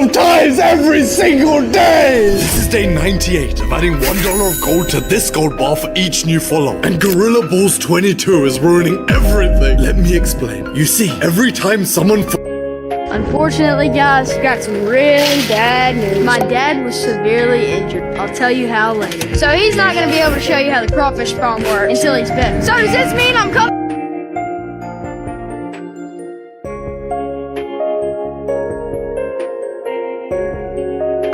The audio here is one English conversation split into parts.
times every single day! This is day 98 of adding $1 of gold to this gold bar for each new follow. And Gorilla Balls 22 is ruining everything. Let me explain. You see, every time someone Unfortunately, guys, got some really bad news. My dad was severely injured. I'll tell you how later. So he's not going to be able to show you how the crawfish farm works until he's better. So does this mean I'm coming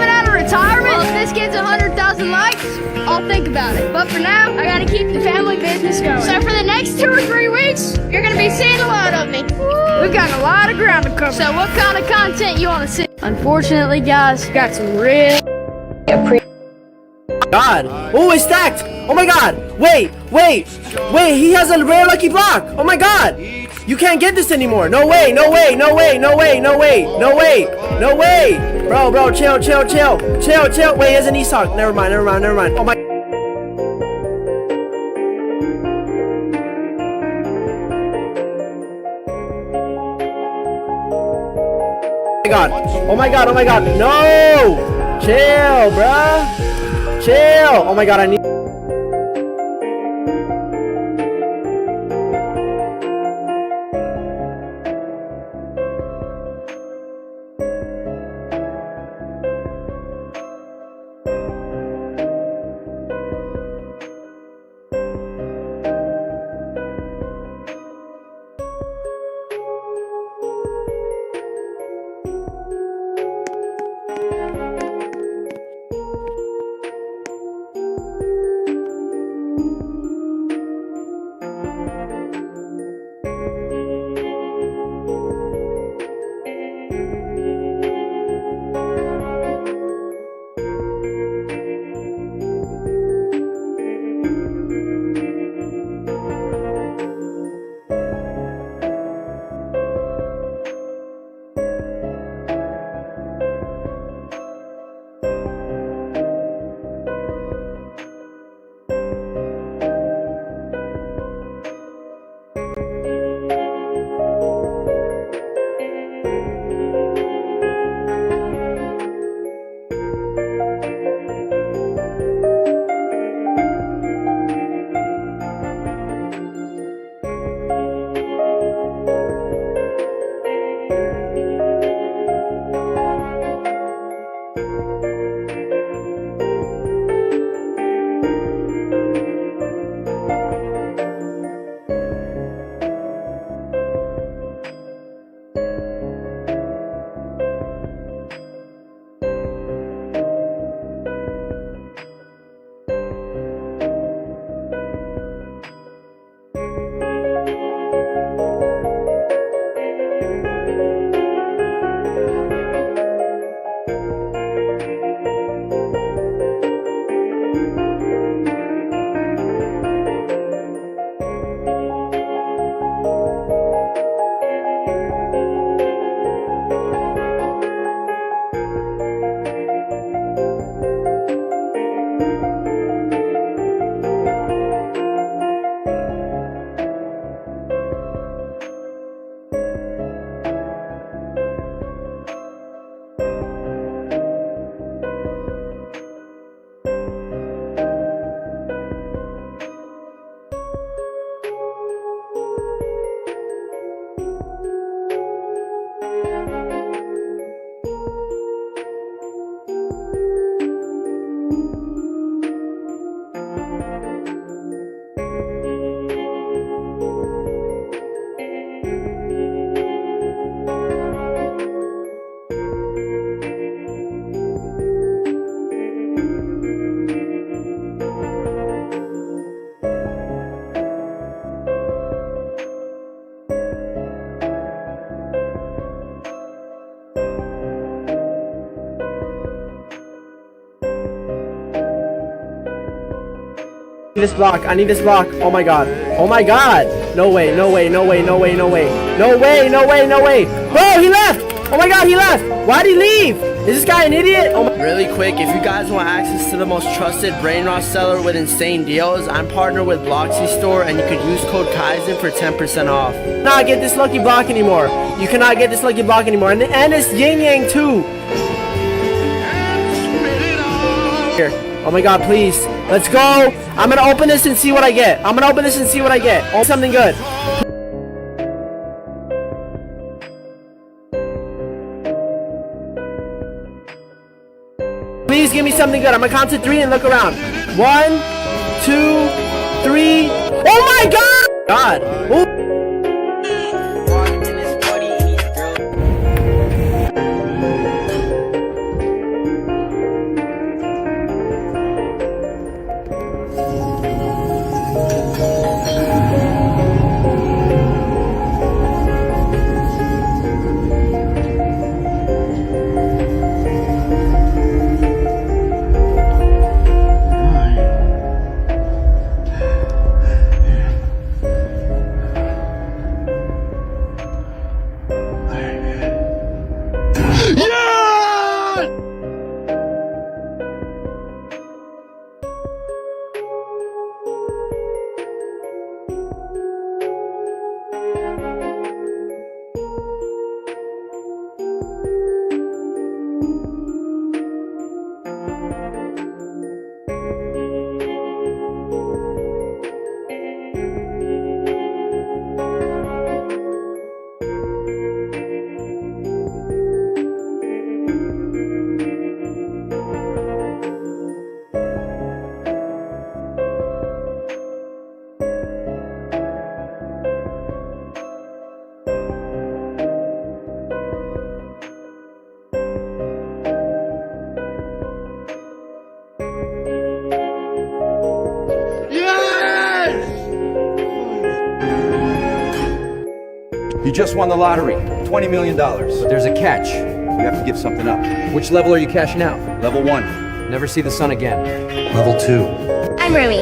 out of retirement? Well, if this gets 100,000 likes, I'll think about it. But for now, I gotta keep the family business going. So for the next 2 or 3 weeks, you're gonna be seeing a lot of me. We've got a lot of ground to cover. So what kind of content you wanna see? Unfortunately, guys, got some real God. Oh, it's stacked. Oh my god. Wait. He has a rare lucky block. Oh my god. You can't get this anymore. No way. Bro, chill. Wait, he has an Esoc. Never mind. Oh my god. Oh my god. No. Chill, bruh. Chill. Oh my god, I need I need this block. Oh my god. No way. Bro, he left. Oh my god, he left. Why'd he leave? Is this guy an idiot? Oh my. Really quick, if you guys want access to the most trusted brain rot seller with insane deals, I'm partnered with Bloxy Store, and you could use code Kaizen for 10% off. You cannot get this lucky block anymore. And it's yin yang too. Here. Oh my god, please. Let's go. I'm gonna open this and see what I get. Oh, something good. Please give me something good. I'm gonna count to 3 and look around. 1, 2, 3. Oh my god! Ooh. You just won the lottery, $20 million. But there's a catch. You have to give something up. Which level are you cashing out? Level 1. Never see the sun again. Level 2. I'm Rumi,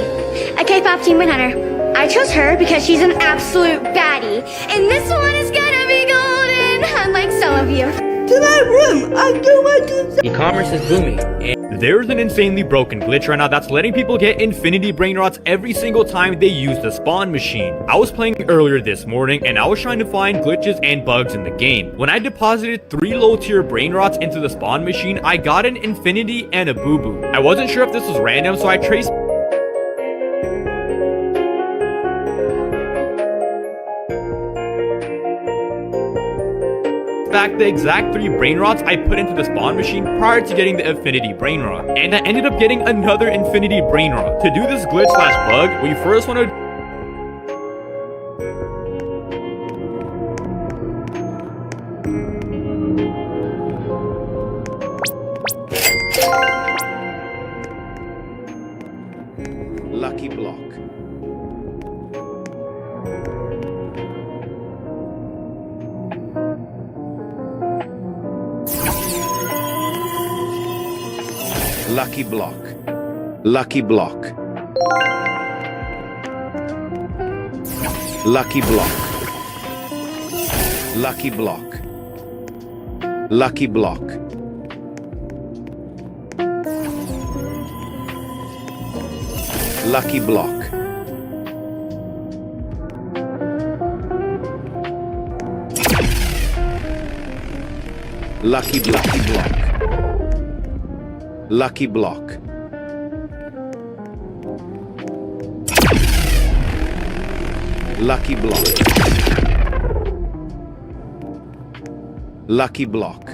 a K-pop teen win hunter. I chose her because she's an absolute baddie, and this one is gonna be golden, unlike some of you. To my room, I do what to. E-commerce is booming. There's an insanely broken glitch right now that's letting people get infinity brain rots every single time they use the spawn machine. I was playing earlier this morning and I was trying to find glitches and bugs in the game. When I deposited 3 low tier brain rots into the spawn machine, I got an infinity and a boo-boo. I wasn't sure if this was random, so I traced back the exact 3 brain rots I put into the spawn machine prior to getting the infinity brain rot, and I ended up getting another infinity brain rot. To do this glitch slash bug, we first want to Lucky block. Lucky block. Lucky block. Lucky block. Lucky block. Lucky block. Lucky block. Lucky block. Lucky block. Lucky block. Lucky block.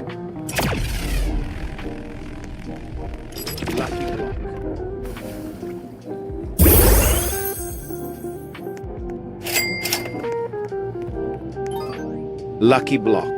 Lucky block. Lucky block.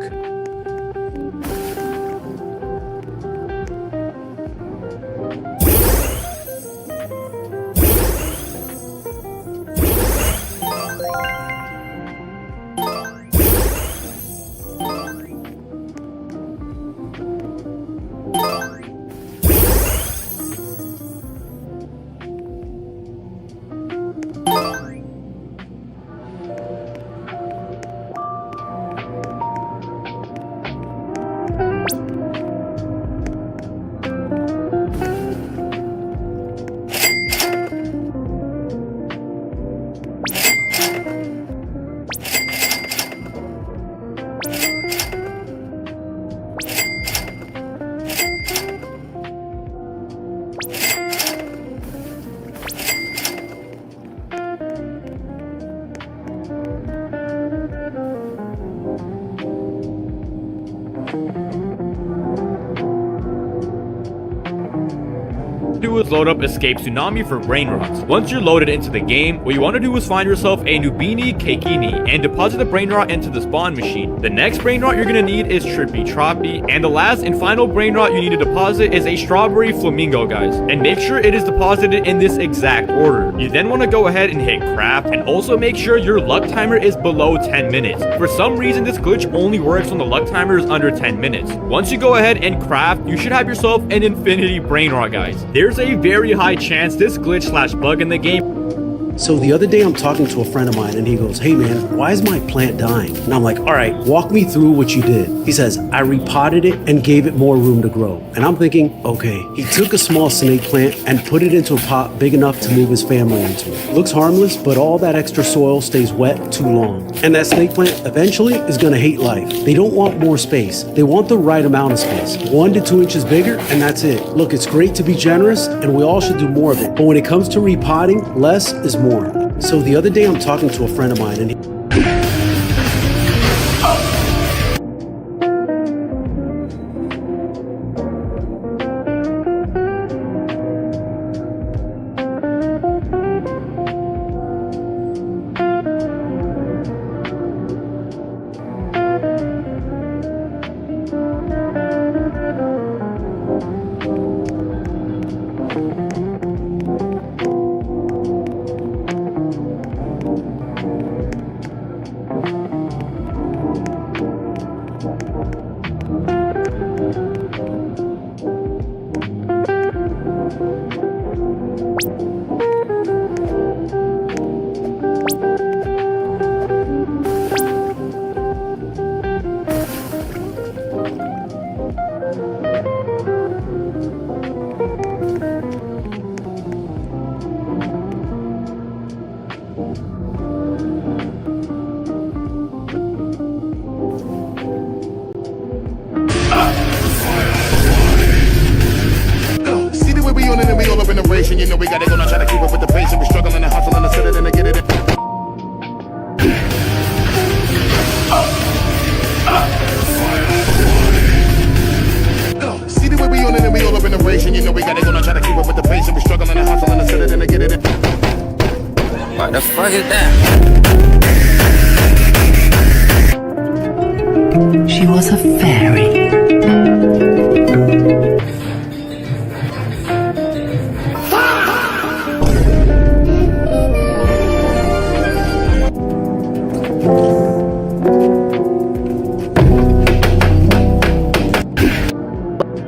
do is load up Escape Tsunami for brain rots. Once you're loaded into the game, what you want to do is find yourself a Nubini Kekini and deposit the brain rot into the spawn machine. The next brain rot you're going to need is Trippy Troppy, and the last and final brain rot you need to deposit is a Strawberry Flamingo, guys. And make sure it is deposited in this exact order. You then want to go ahead and hit craft, and also make sure your luck timer is below 10 minutes. For some reason, this glitch only works when the luck timer is under 10 minutes. Once you go ahead and craft, you should have yourself an infinity brain rot, guys. There's a very high chance this glitch / bug in the game. So the other day I'm talking to a friend of mine and he goes, "Hey man, why is my plant dying?" And I'm like, "All right, walk me through what you did." He says, "I repotted it and gave it more room to grow." And I'm thinking, okay, he took a small snake plant and put it into a pot big enough to move his family into it. Looks harmless, but all that extra soil stays wet too long. And that snake plant eventually is gonna hate life. They don't want more space. They want the right amount of space. 1 to 2 inches bigger and that's it. Look, it's great to be generous and we all should do more of it. But when it comes to repotting, less is more. So the other day I'm talking to a friend of mine and he You know we gotta go now, try to keep up with the pace, and we struggling and hustling to set it and to get it in. See the way we on it and we all up in the race, and you know we gotta go now, try to keep up with the pace, and we struggling and hustling to set it and to get it in. What the fuck is that? She was a fairy.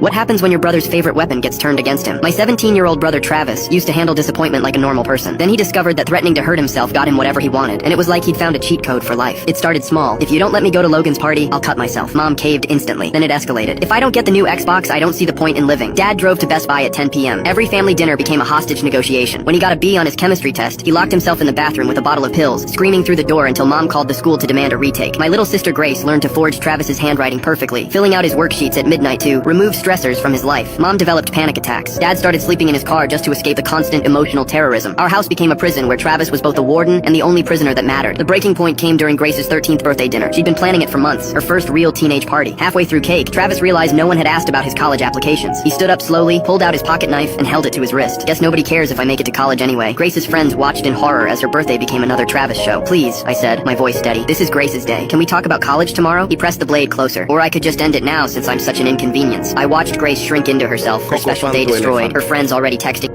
What happens when your brother's favorite weapon gets turned against him? My 17-year-old brother Travis used to handle disappointment like a normal person. Then he discovered that threatening to hurt himself got him whatever he wanted, and it was like he'd found a cheat code for life. It started small. "If you don't let me go to Logan's party, I'll cut myself." Mom caved instantly. Then it escalated. "If I don't get the new Xbox, I don't see the point in living." Dad drove to Best Buy at 10 p.m. Every family dinner became a hostage negotiation. When he got a B on his chemistry test, he locked himself in the bathroom with a bottle of pills, screaming through the door until Mom called the school to demand a retake. My little sister Grace learned to forge Travis's handwriting perfectly, filling out his worksheets at midnight to remove stressors from his life. Mom developed panic attacks. Dad started sleeping in his car just to escape the constant emotional terrorism. Our house became a prison where Travis was both the warden and the only prisoner that mattered. The breaking point came during Grace's 13th birthday dinner. She'd been planning it for months, her first real teenage party. Halfway through cake, Travis realized no one had asked about his college applications. He stood up slowly, pulled out his pocket knife, and held it to his wrist. "Guess nobody cares if I make it to college anyway." Grace's friends watched in horror as her birthday became another Travis show. "Please," I said, my voice steady. "This is Grace's day. Can we talk about college tomorrow?" He pressed the blade closer. "Or I could just end it now since I'm such an inconvenience." I watched Grace shrink into herself, her special day destroyed, her friends already texting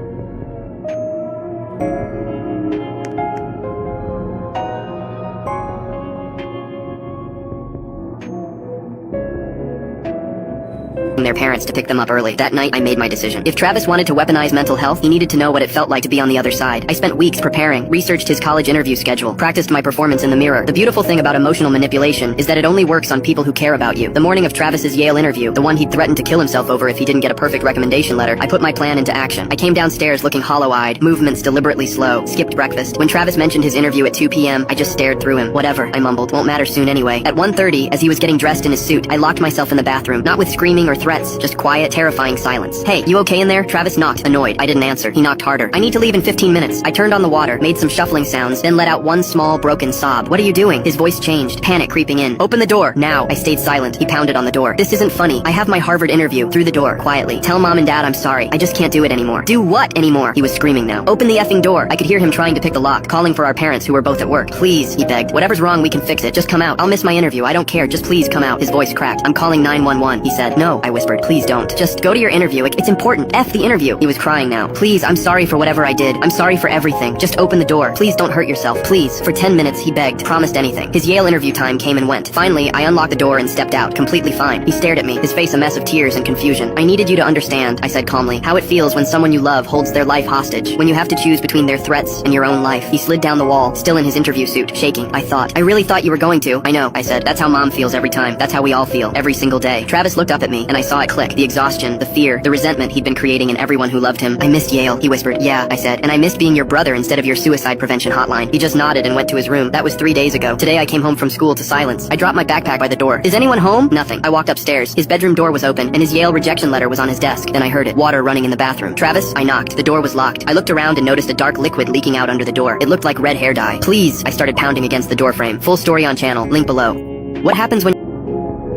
their parents to pick them up early. That night, I made my decision. If Travis wanted to weaponize mental health, he needed to know what it felt like to be on the other side. I spent weeks preparing, researched his college interview schedule, practiced my performance in the mirror. The beautiful thing about emotional manipulation is that it only works on people who care about you. The morning of Travis's Yale interview, the one he'd threatened to kill himself over if he didn't get a perfect recommendation letter, I put my plan into action. I came downstairs looking hollow-eyed, movements deliberately slow, skipped breakfast. When Travis mentioned his interview at 2 p.m., I just stared through him. "Whatever," I mumbled. "Won't matter soon anyway." At 1:30, as he was getting dressed in his suit, I locked myself in the bathroom, not with screaming or threats, threats, just quiet, terrifying silence. Hey, you okay in there? Travis knocked, annoyed. I didn't answer. He knocked harder. I need to leave in 15 minutes. I turned on the water, made some shuffling sounds, then let out one small, broken sob. What are you doing? His voice changed, panic creeping in. Open the door, now. I stayed silent. He pounded on the door. This isn't funny. I have my Harvard interview. Through the door, quietly. Tell mom and dad I'm sorry. I just can't do it anymore. Do what anymore? He was screaming now. Open the effing door. I could hear him trying to pick the lock, calling for our parents who were both at work. Please, he begged. Whatever's wrong, we can fix it. Just come out. I'll miss my interview. I don't care. Just please come out. His voice cracked. I'm calling 911. He said. No, I whispered. Please don't. Just go to your interview. It's important. F the interview. He was crying now. Please, I'm sorry for whatever I did. I'm sorry for everything. Just open the door. Please don't hurt yourself. Please. For 10 minutes, he begged. Promised anything. His Yale interview time came and went. Finally, I unlocked the door and stepped out, completely fine. He stared at me, his face a mess of tears and confusion. I needed you to understand, I said calmly, how it feels when someone you love holds their life hostage, when you have to choose between their threats and your own life. He slid down the wall, still in his interview suit, shaking. I really thought you were going to. I know, I said. That's how mom feels every time. That's how we all feel, every single day. Travis looked up at me, and I saw it click. The exhaustion, the fear, the resentment he'd been creating in everyone who loved him. I missed Yale, he whispered. Yeah, I said. And I missed being your brother instead of your suicide prevention hotline. He just nodded and went to his room. That was 3 days ago. Today I came home from school to silence. I dropped my backpack by the door. Is anyone home? Nothing. I walked upstairs. His bedroom door was open, and his Yale rejection letter was on his desk. Then I heard it. Water running in the bathroom. Travis? I knocked. The door was locked. I looked around and noticed a dark liquid leaking out under the door. It looked like red hair dye. Please! I started pounding against the door frame. Full story on channel. Link below. What happens when...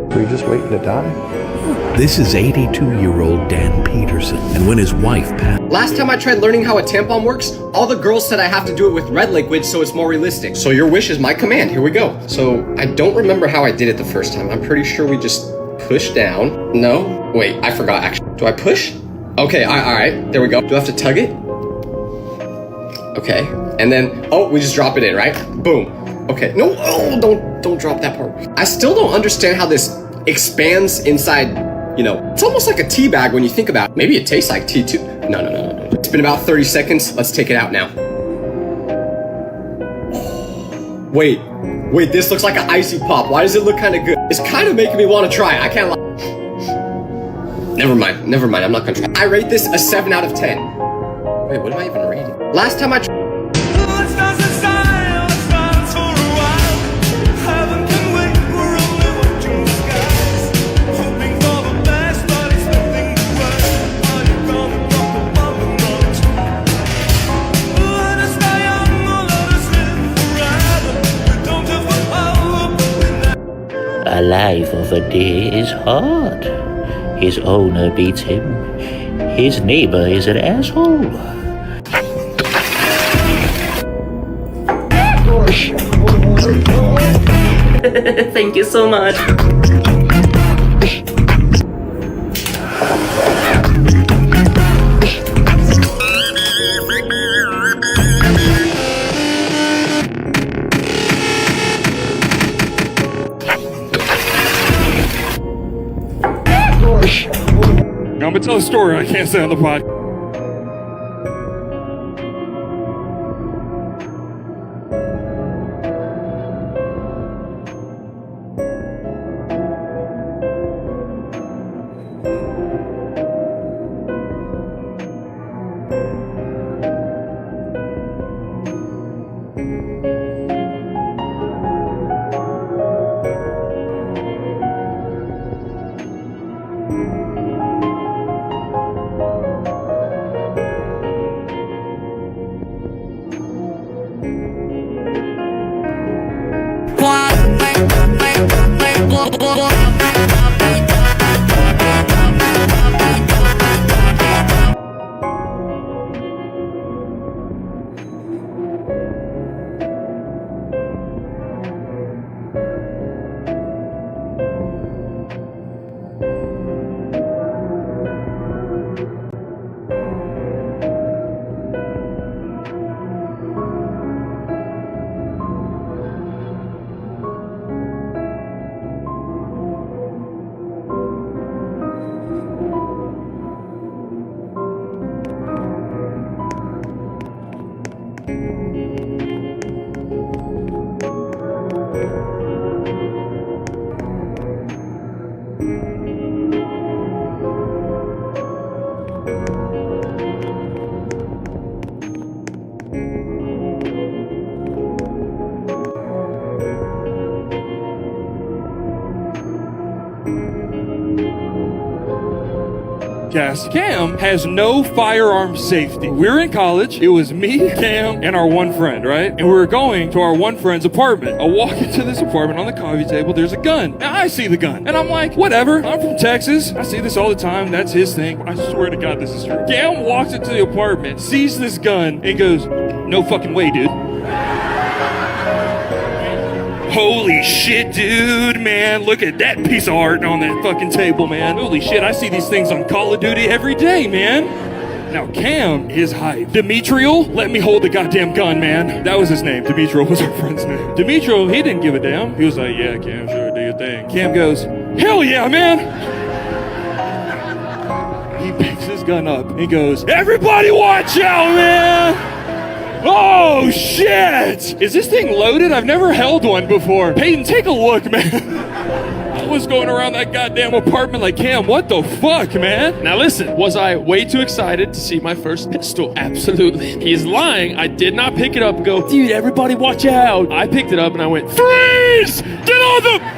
Were you just waiting to die? This is 82-year-old Dan Peterson, and when his wife passed... Last time I tried learning how a tampon works, all the girls said I have to do it with red liquid so it's more realistic. So your wish is my command. Here we go. So I don't remember how I did it the first time. I'm pretty sure we just push down. No? Wait, I forgot actually. Do I push? Okay, alright. There we go. Do I have to tug it? Okay. And then, oh, we just drop it in, right? Boom. Okay. No, oh, don't drop that part. I still don't understand how this expands inside. You know, it's almost like a tea bag when you think about it. Maybe it tastes like tea too. No. It's been about 30 seconds. Let's take it out now. Wait, this looks like an icy pop. Why does it look kind of good? It's kind of making me want to try it. I can't lie. Never mind. I'm not gonna try. I rate this a 7 out of 10. Wait, what am I even rating? Last time I tried. A life of a deer is hard. His owner beats him. His neighbor is an asshole. Thank you so much. I'm gonna tell a story I can't say on the podcast. podcast. Cam has no firearm safety. We're in college. It was me, Cam, and our one friend, right? And we were going to our one friend's apartment. I walk into this apartment. On the coffee table, there's a gun. Now I see the gun. And I'm like, whatever. I'm from Texas. I see this all the time. That's his thing. I swear to God, this is true. Cam walks into the apartment, sees this gun, and goes, no fucking way, dude. Holy shit, dude, man. Look at that piece of art on that fucking table, man. Holy shit, I see these things on Call of Duty every day, man. Now, Cam is hype. Demetriel, let me hold the goddamn gun, man. That was his name. Demetriel was our friend's name. Demetriel, he didn't give a damn. He was like, yeah, Cam, sure, do your thing. Cam goes, hell yeah, man. He picks his gun up and goes, everybody watch out, man. Oh, shit! Is this thing loaded? I've never held one before. Peyton, take a look, man. I was going around that goddamn apartment like, Cam, what the fuck, man? Now listen, was I way too excited to see my first pistol? Absolutely. He's lying. I did not pick it up and go, dude, everybody watch out. I picked it up and I went, freeze! Get on the...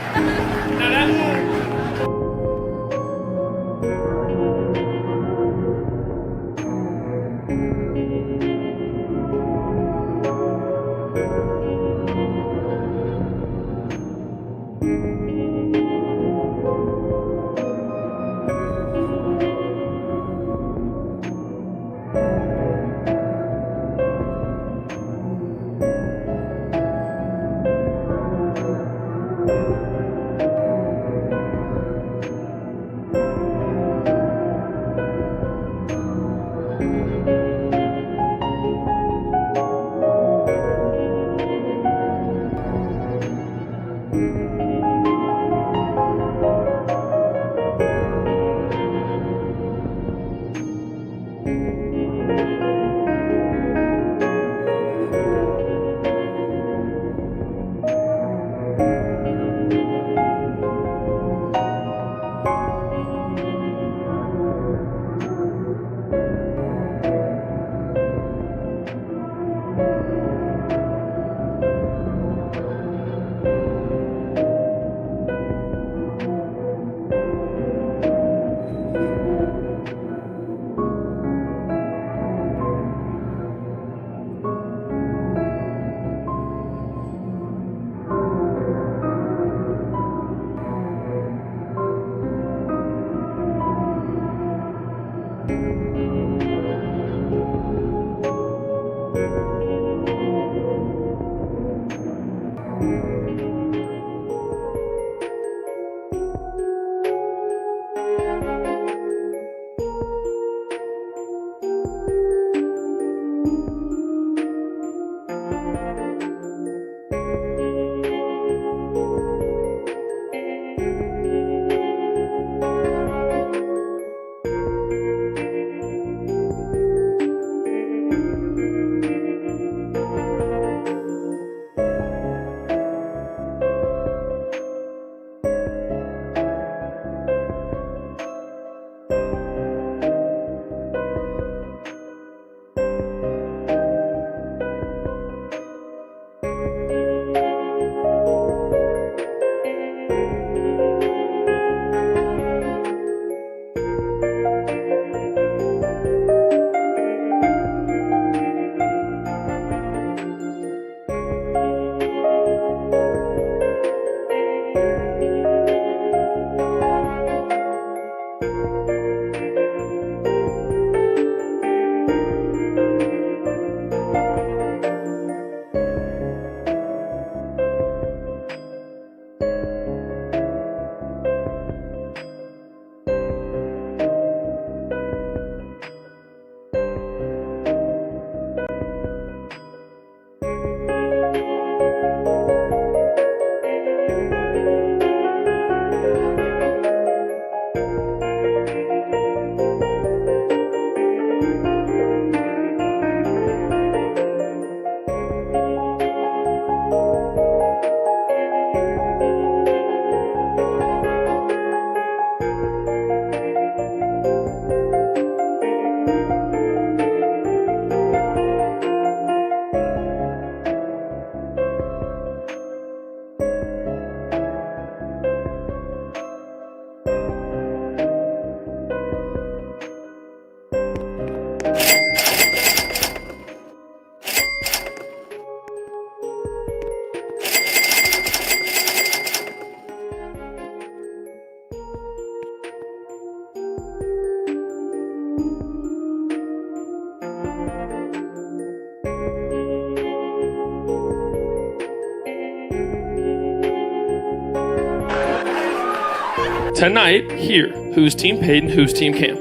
tonight here. Who's Team Peyton, who's Team Cam?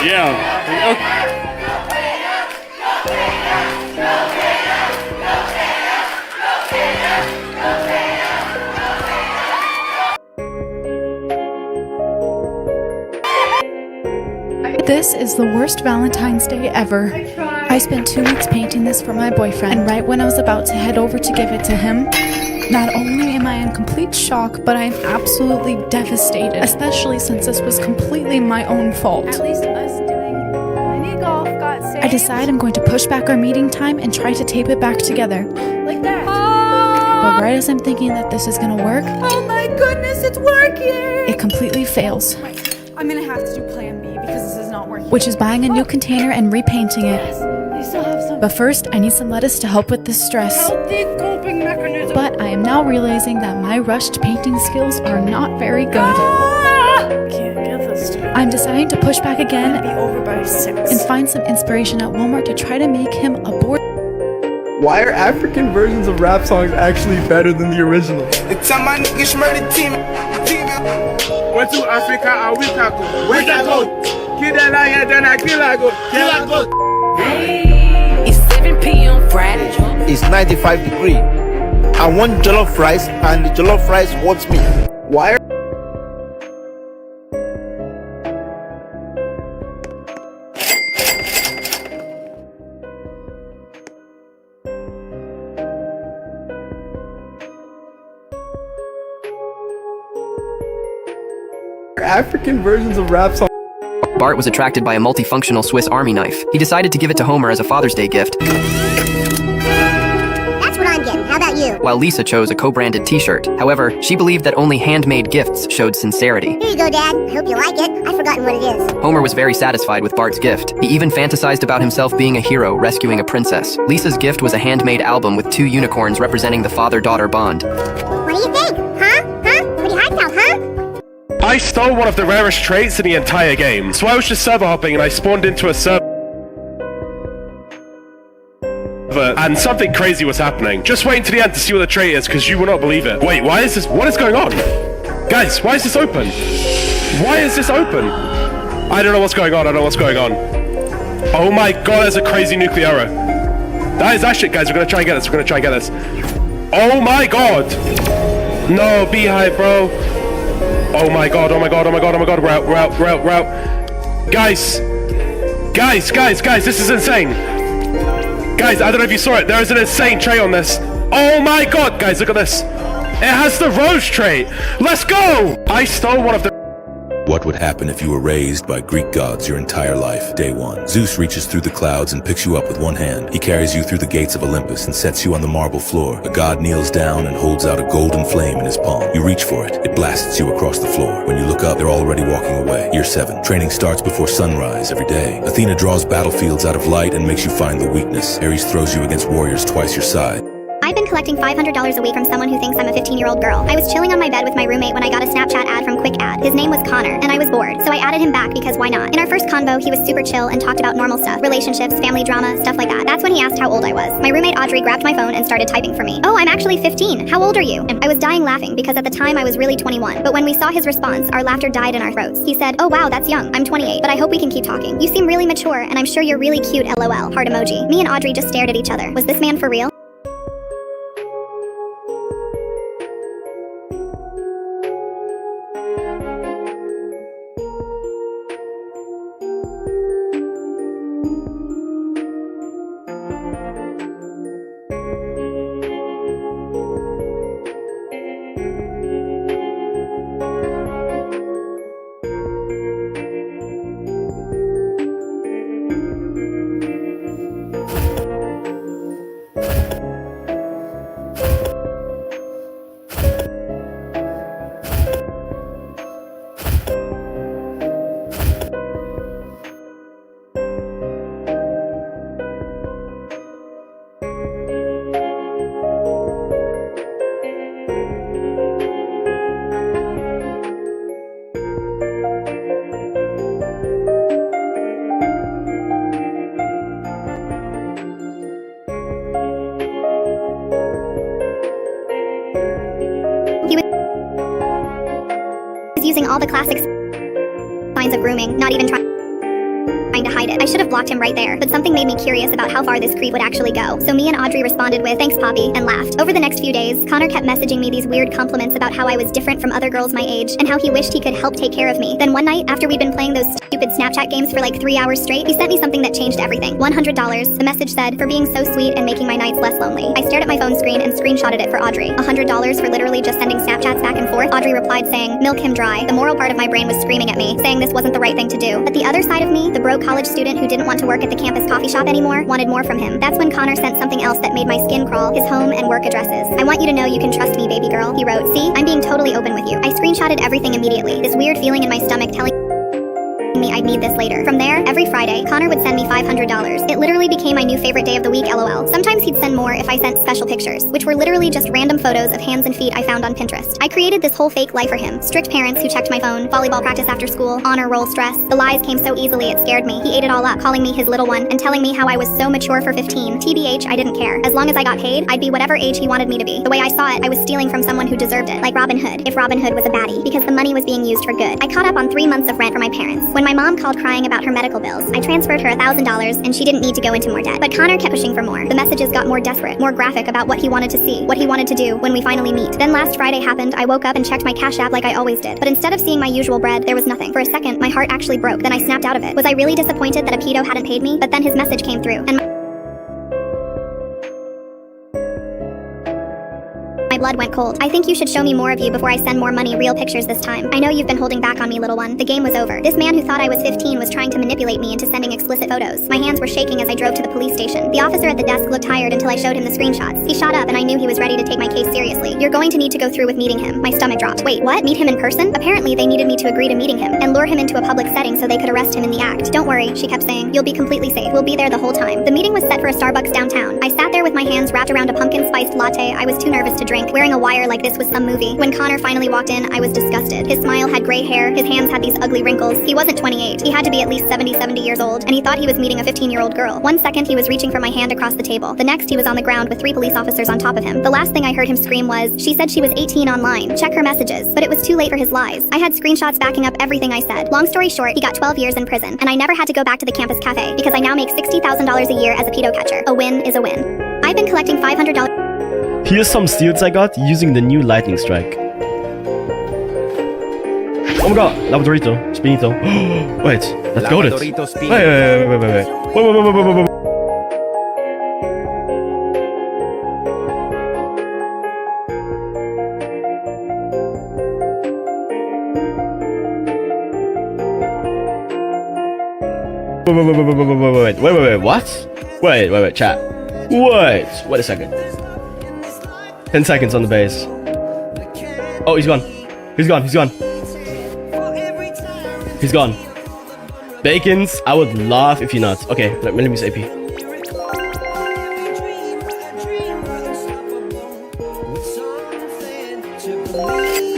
Yeah. Okay. This is the worst Valentine's Day ever. I spent 2 weeks painting this for my boyfriend, and right when I was about to head over to give it to him, not only am I in complete shock, but I am absolutely devastated, especially since this was completely my own fault. At least us doing mini golf got saved. I decide I'm going to push back our meeting time and try to tape it back together. Like that. But right as I'm thinking that this is gonna work, Oh my goodness, it's working! it completely fails. I'm gonna have to do plan B because this is not working. Which is buying a new container and repainting it. I still have some But first, I need some lettuce to help with this stress. healthy coping mechanism. But I am now realizing that my rushed painting skills are not very good. Can't get this to I'm deciding to push back again be over by 6. and find some inspiration at Walmart to try to make him a board. Why are African versions of rap songs actually better than the original? It's a man niggas murder team. Went to Africa a week ago. Week ago. Kill that lion, then I kill a goat. Kill a goat. It's 7 p.m. Friday. It's 95 degrees. I want jollof rice and the jollof rice wants me. Why are African versions of rap songs? Bart was attracted by a multifunctional Swiss Army knife. He decided to give it to Homer as a Father's Day gift, That's what I'm getting. How about you? while Lisa chose a co-branded t-shirt. However, she believed that only handmade gifts showed sincerity. Here you go, Dad. I hope you like it. I've forgotten what it is. Homer was very satisfied with Bart's gift. He even fantasized about himself being a hero rescuing a princess. Lisa's gift was a handmade album with 2 unicorns representing the father-daughter bond. What do you think? Huh? What do you hyped out, huh? I stole one of the rarest traits in the entire game. So I was just server hopping and I spawned into a server and something crazy was happening. Just wait until the end to see what the trait is because you will not believe it. Wait, why is this? What is going on? Guys, why is this open? Why is this open? I don't know what's going on. I don't know what's going on. Oh my god, there's a crazy nuclear error. That is that shit, guys. We're gonna try and get this. We're gonna try and get this. Oh my god. No, beehive, bro. Oh my god, oh my god, oh my god, oh my god, we're out. Guys, this is insane. Guys, I don't know if you saw it, there is an insane trait on this. Oh my god, guys, look at this. It has the rose trait. Let's go. I stole one of the... What would happen if you were raised by Greek gods your entire life? Day 1. Zeus reaches through the clouds and picks you up with one hand. He carries you through the gates of Olympus and sets you on the marble floor. A god kneels down and holds out a golden flame in his palm. You reach for it. It blasts you across the floor. When you look up, they're already walking away. Year 7. Training starts before sunrise every day. Athena draws battlefields out of light and makes you find the weakness. Ares throws you against warriors twice your size. I've been collecting $500 a week from someone who thinks I'm a 15-year-old girl. I was chilling on my bed with my roommate when I got a Snapchat ad from Quick Ad. His name was Connor, and I was bored, so I added him back because why not? In our first convo, he was super chill and talked about normal stuff, relationships, family drama, stuff like that. That's when he asked how old I was. My roommate Audrey grabbed my phone and started typing for me. Oh, I'm actually 15. How old are you? And I was dying laughing because at the time I was really 21. But when we saw his response, our laughter died in our throats. He said, oh wow, that's young. I'm 28, but I hope we can keep talking. You seem really mature, and I'm sure you're really cute, LOL. Heart emoji. Me and Audrey just stared at each other. Was this man for real? screaming, not even trying to hide it. I should have blocked him right there, but something made me curious about how far this creep would actually go. So me and Audrey responded with, "Thanks, Poppy," and laughed. Over the next few days, Connor kept messaging me these weird compliments about how I was different from other girls my age, and how he wished he could help take care of me. Then one night, after we'd been playing those stupid Snapchat games for like 3 hours straight, he sent me something that changed everything. $100. The message said, "For being so sweet and making my nights less lonely." I stared at my phone screen and screenshotted it for Audrey. $100 for literally just sending Snapchats back and forth? Audrey replied saying, "Milk him dry." The moral part of my brain was screaming at me, saying this wasn't the right thing to do. But the other side of me, the broke college student who didn't want to work at the campus coffee shop anymore, wanted more from him. That's when Connor sent something else that made my skin crawl, his home and work addresses. "I want you to know you can trust me, baby girl," he wrote. "See, I'm being totally open with you." I screenshotted everything immediately, this weird feeling in my stomach telling me I'd need this later. From there, every Friday, Connor would send me $500. It literally became my new favorite day of the week, LOL. Sometimes he'd send more if I sent special pictures, which were literally just random photos of hands and feet I found on Pinterest. I created this whole fake life for him. Strict parents who checked my phone, volleyball practice after school, honor roll stress. The lies came so easily it scared me. He ate it all up, calling me his little one and telling me how I was so mature for 15. TBH, I didn't care. As long as I got paid, I'd be whatever age he wanted me to be. The way I saw it, I was stealing from someone who deserved it, like Robin Hood, if Robin Hood was a baddie, because the money was being used for good. I caught up on 3 months of rent for my parents. When my mom called crying about her medical bills, I transferred her $1,000 and she didn't need to go into more debt. But Connor kept pushing for more. The messages got more desperate, more graphic about what he wanted to see, what he wanted to do when we finally meet. Then last Friday happened. I woke up and checked my Cash App like I always did. But instead of seeing my usual bread, there was nothing. For a second, my heart actually broke. Then I snapped out of it. Was I really disappointed that a pedo hadn't paid me? But then his message came through, and my blood went cold. "I think you should show me more of you before I send more money, real pictures this time. I know you've been holding back on me, little one." The game was over. This man who thought I was 15 was trying to manipulate me into sending explicit photos. My hands were shaking as I drove to the police station. The officer at the desk looked tired until I showed him the screenshots. He shot up and I knew he was ready to take my case seriously. "You're going to need to go through with meeting him." My stomach dropped. Wait, what? Meet him in person? Apparently they needed me to agree to meeting him and lure him into a public setting so they could arrest him in the act. "Don't worry," she kept saying. "You'll be completely safe. We'll be there the whole time." The meeting was set for a Starbucks downtown. I sat there with my hands wrapped around a pumpkin spiced latte I was too nervous to drink, wearing a wire like this was some movie. When Connor finally walked in, I was disgusted. His smile had gray hair, his hands had these ugly wrinkles. He wasn't 28. He had to be at least 70 years old, and he thought he was meeting a 15-year-old girl. One second he was reaching for my hand across the table. The next he was on the ground with 3 police officers on top of him. The last thing I heard him scream was, "She said she was 18 online. Check her messages." But it was too late for his lies. I had screenshots backing up everything I said. Long story short, he got 12 years in prison, and I never had to go back to the campus cafe because I now make $60,000 a year as a pedo catcher. A win is a win. I've been collecting $500. Here's some steals I got using the new lightning strike. Oh my god, Labradorito, Spinito. Wait, let's go it. Labradorito Spinito. Wait. Wait, what? Wait, chat. Wait a second. 10 seconds on the base. Oh, he's gone. He's gone. Bacons, I would laugh if you're not. Okay, let me use AP.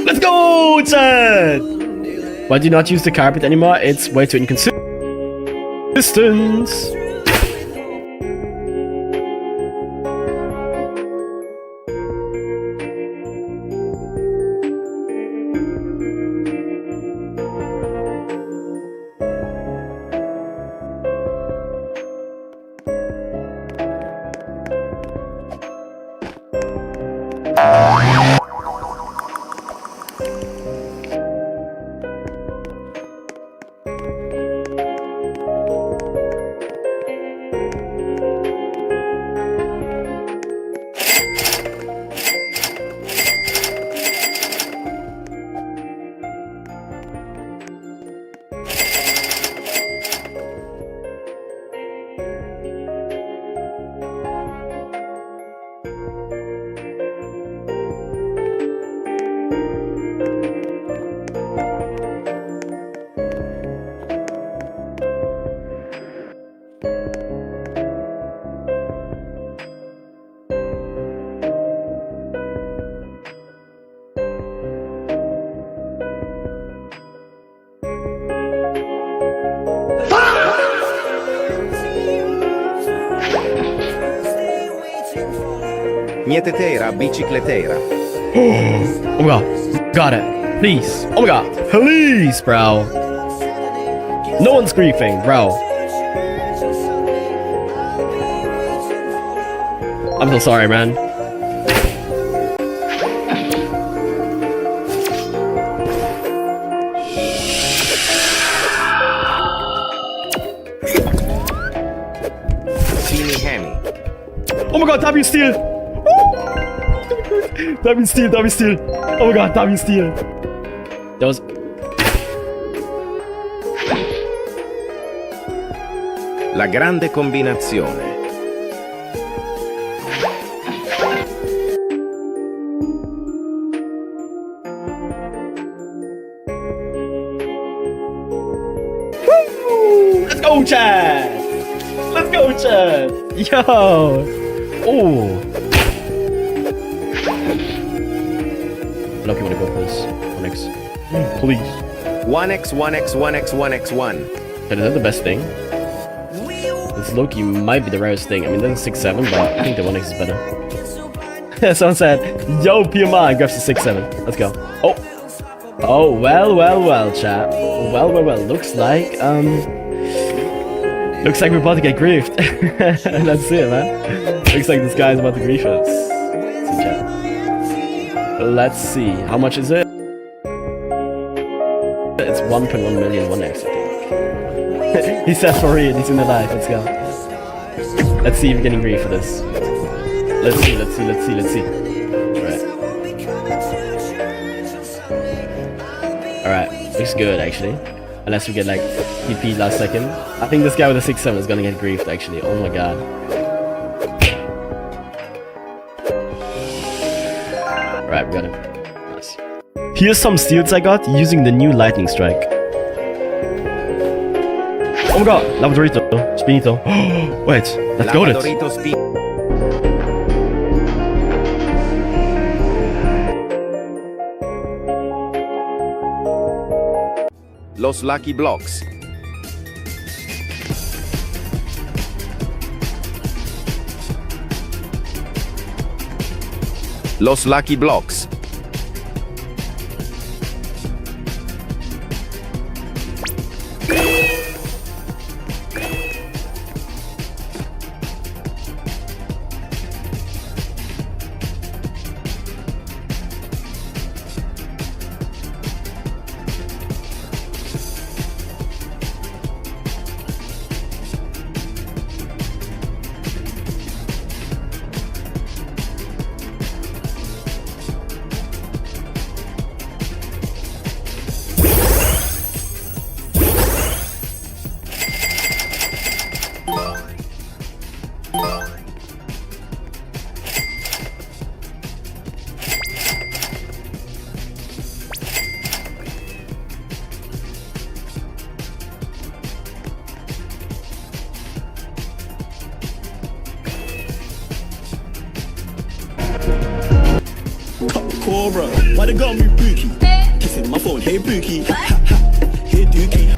Let's go, Chad! Why do you not use the carpet anymore? It's way too inconsistent. Mietetera, bicicletera. Oh my god. Got it. Please. Oh my god. Please, bro. No one's griefing, bro. I'm so sorry, man. Oh my god, W steal! W steal, W steal! Oh my god, W steal! That was. La grande combinazione. Let's go, Chad! Let's go, Chad! Yo! Oh! I don't know if you want to go for this. 1x. Please. 1x, 1x, 1x, 1x, 1. Is that the best thing? This Loki might be the rarest thing. I mean, that's a 6-7, but I think the 1x is better. Someone said, yo, PMI, grabs the 6-7. Let's go. Oh! Oh, well, chat. Well. Looks like we're about to get griefed. Let's see it, man. Looks like this guy's about to grief us. Let's see. How much is it? It's 1.1 million 1x, I think. He said for real. He's in the life. Let's go. Let's see if we're getting grief for this. Let's see. Alright. Looks good, actually. Unless we get like TP last second. I think this guy with a 6-7 is gonna get griefed, actually. Oh my god. Alright, we got him. Nice. Here's some steals I got using the new lightning strike. Oh my god, Lavadorito, Spinito. Wait, let's go it. Los Lucky Blocks. Los Lucky Blocks. Cobra, why they got me bookie? Kissing my phone, hey bookie. Hey dookie.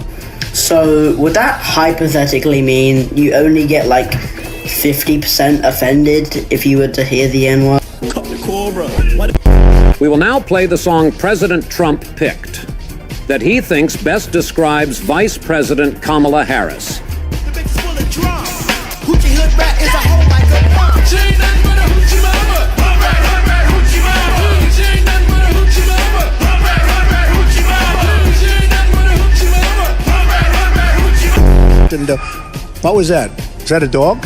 So, would that hypothetically mean you only get like 50% offended if you were to hear the N-word? Cobra, we will now play the song President Trump picked, that he thinks best describes Vice President Kamala Harris. Hoochie hood rat is a hoe like a bomb. She ain't nothing but a hoochie mama. Hood rat, hoochie mama. She ain't nothing but a hoochie mama. Hood rat, hoochie mama. She ain't nothing but a hoochie mama. Hood rat, hoochie mama. And what was that? Is that a dog?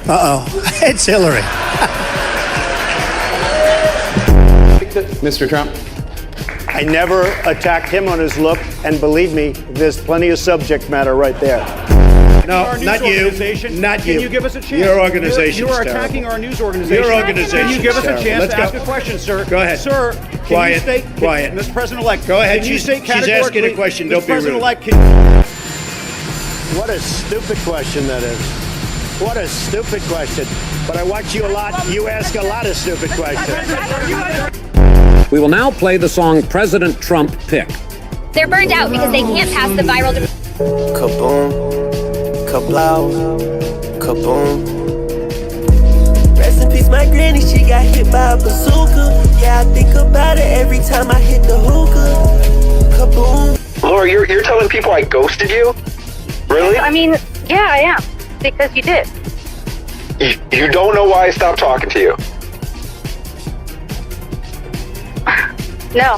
Uh-oh. It's Hillary. Mr. Trump. I never attacked him on his look, and believe me, there's plenty of subject matter right there. No, not you. Not you. Can you give us a chance? Your organization. You are attacking our news organization. Your organization. Can you give us a chance Let's to go. ask a question, sir? Go ahead. Sir, can you state, Quiet. Mr. President-elect, Go ahead. Can you state She's asking a categorically- question. Mr. Don't be rude. President-elect, What a stupid question that is. What a stupid question. But I watch you a lot. You ask a lot of stupid questions. We will now play the song President Trump picked. They're burned out because they can't pass the viral. Kaboom, kablow, kaboom. Rest in peace, my granny, she got hit by a bazooka. Yeah, I think about it every time I hit the hookah. Kaboom. Laura, you're telling people I ghosted you? Really? I mean, yeah, I am. Because you did. You don't know why I stopped talking to you? No.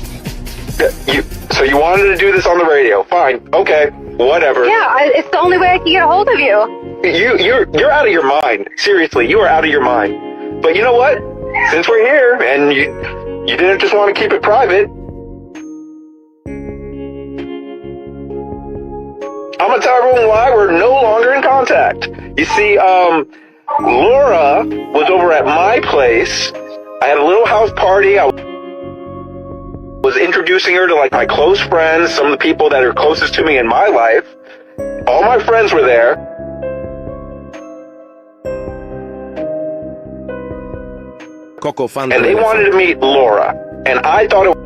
So you wanted to do this on the radio? Fine. Okay. Whatever. Yeah, it's the only way I can get a hold of you. You're out of your mind. Seriously, you are out of your mind. But you know what? Since we're here and you didn't just want to keep it private, I'm gonna tell everyone why we're no longer in contact. You see, Laura was over at my place. I had a little house party. I was introducing her to like my close friends, some of the people that are closest to me in my life. All my friends were there. And they wanted to meet Laura. And I thought it